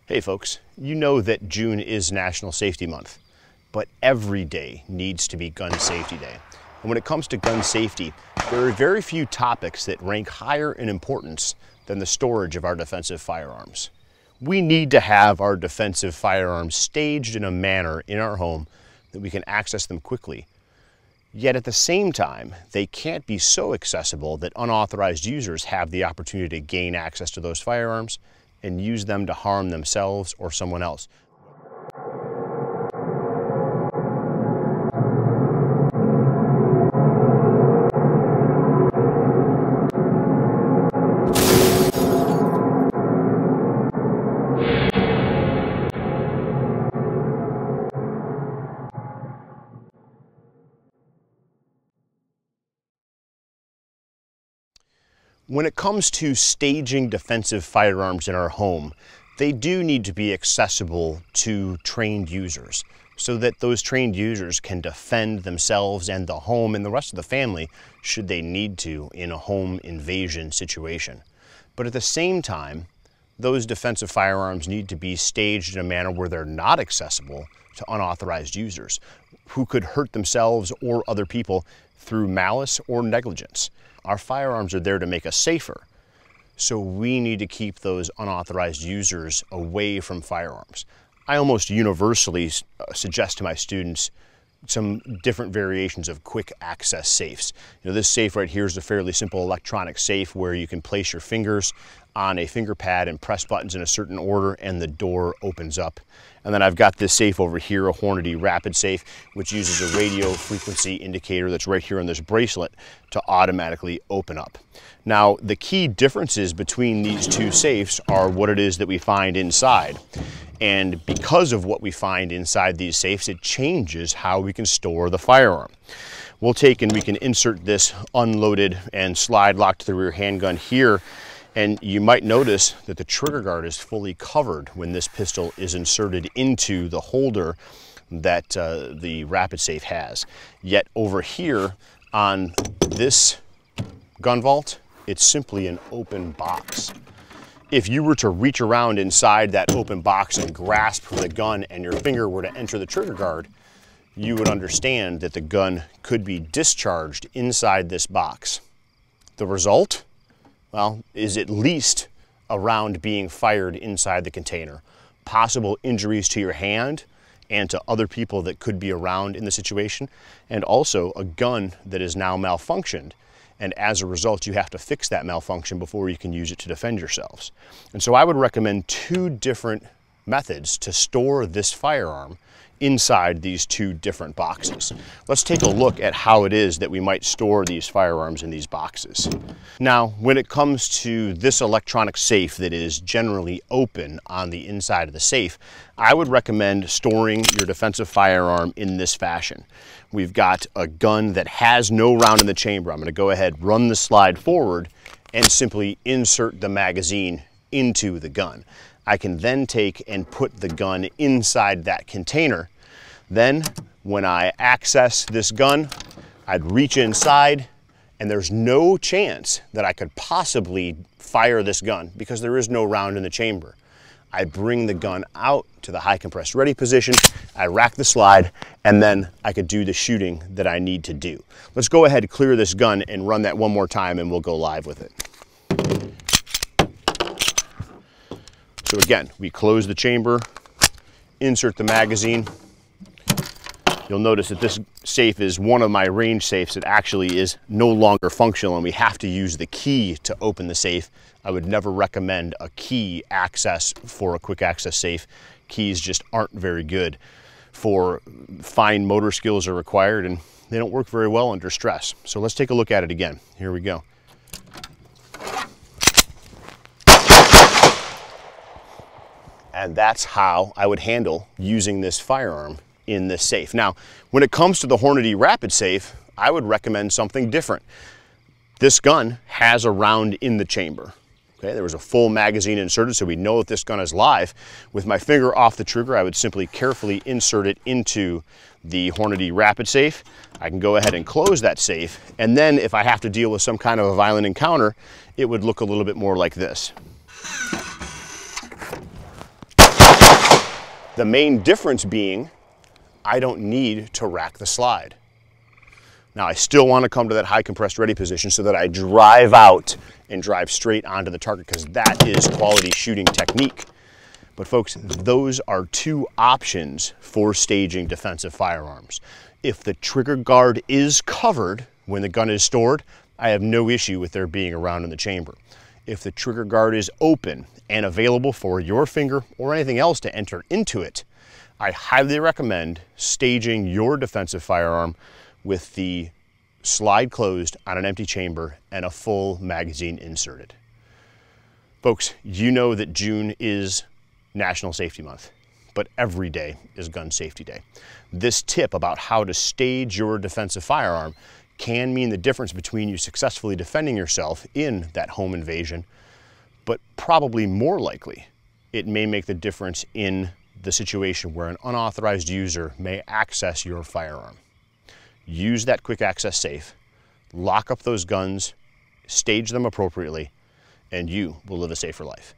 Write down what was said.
Hey folks, you know that June is National Safety Month, but every day needs to be Gun Safety Day. And when it comes to gun safety, there are very few topics that rank higher in importance than the storage of our defensive firearms. We need to have our defensive firearms staged in a manner in our home that we can access them quickly. Yet at the same time, they can't be so accessible that unauthorized users have the opportunity to gain access to those firearms and use them to harm themselves or someone else. When it comes to staging defensive firearms in our home, they do need to be accessible to trained users so that those trained users can defend themselves and the home and the rest of the family should they need to in a home invasion situation. But at the same time, those defensive firearms need to be staged in a manner where they're not accessible to unauthorized users who could hurt themselves or other people through malice or negligence. Our firearms are there to make us safer, so we need to keep those unauthorized users away from firearms. I almost universally suggest to my students some different variations of quick access safes. This safe right here is a fairly simple electronic safe where you can place your fingers on a finger pad and press buttons in a certain order and the door opens up. And then I've got this safe over here, a Hornady rapid safe, which uses a radio frequency indicator that's right here on this bracelet to automatically open up. Now, the key differences between these two safes are what it is that we find inside. And because of what we find inside these safes, it changes how we can store the firearm. We'll take and we can insert this unloaded and slide lock to the rear handgun here. And you might notice that the trigger guard is fully covered when this pistol is inserted into the holder that the rapid safe has. Yet over here on this gun vault, it's simply an open box. If you were to reach around inside that open box and grasp the gun and your finger were to enter the trigger guard, you would understand that the gun could be discharged inside this box. The result? Well, is at least a round being fired inside the container. Possible injuries to your hand and to other people that could be around in the situation, and also a gun that is now malfunctioned. And as a result, you have to fix that malfunction before you can use it to defend yourselves. And so I would recommend two different methods to store this firearm inside these two different boxes. Let's take a look at how it is that we might store these firearms in these boxes. Now, when it comes to this electronic safe that is generally open on the inside of the safe, I would recommend storing your defensive firearm in this fashion. We've got a gun that has no round in the chamber. I'm going to go ahead, run the slide forward, and simply insert the magazine into the gun. I can then take and put the gun inside that container. Then, when I access this gun, I'd reach inside, and there's no chance that I could possibly fire this gun because there is no round in the chamber. I bring the gun out to the high compressed ready position, I rack the slide, and then I could do the shooting that I need to do. Let's go ahead and clear this gun and run that one more time and we'll go live with it. So again, we close the chamber, insert the magazine. You'll notice that this safe is one of my range safes that actually is no longer functional and we have to use the key to open the safe. I would never recommend a key access for a quick access safe. Keys just aren't very good. For fine motor skills are required and they don't work very well under stress. So let's take a look at it again. Here we go. And that's how I would handle using this firearm in this safe. Now, when it comes to the Hornady Rapid Safe, I would recommend something different. This gun has a round in the chamber. Okay, there was a full magazine inserted, so we know that this gun is live. With my finger off the trigger, I would simply carefully insert it into the Hornady Rapid Safe. I can go ahead and close that safe, and then if I have to deal with some kind of a violent encounter, it would look a little bit more like this. The main difference being I don't need to rack the slide. Now I still want to come to that high compressed ready position so that I drive out and drive straight onto the target, because that is quality shooting technique. But folks, those are two options for staging defensive firearms. If the trigger guard is covered when the gun is stored, I have no issue with there being a round in the chamber. If the trigger guard is open and available for your finger or anything else to enter into it, I highly recommend staging your defensive firearm with the slide closed on an empty chamber and a full magazine inserted. Folks, you know that June is National Safety Month, but every day is Gun Safety Day. This tip about how to stage your defensive firearm can mean the difference between you successfully defending yourself in that home invasion, but probably more likely, it may make the difference in the situation where an unauthorized user may access your firearm. Use that quick access safe, lock up those guns, stage them appropriately, and you will live a safer life.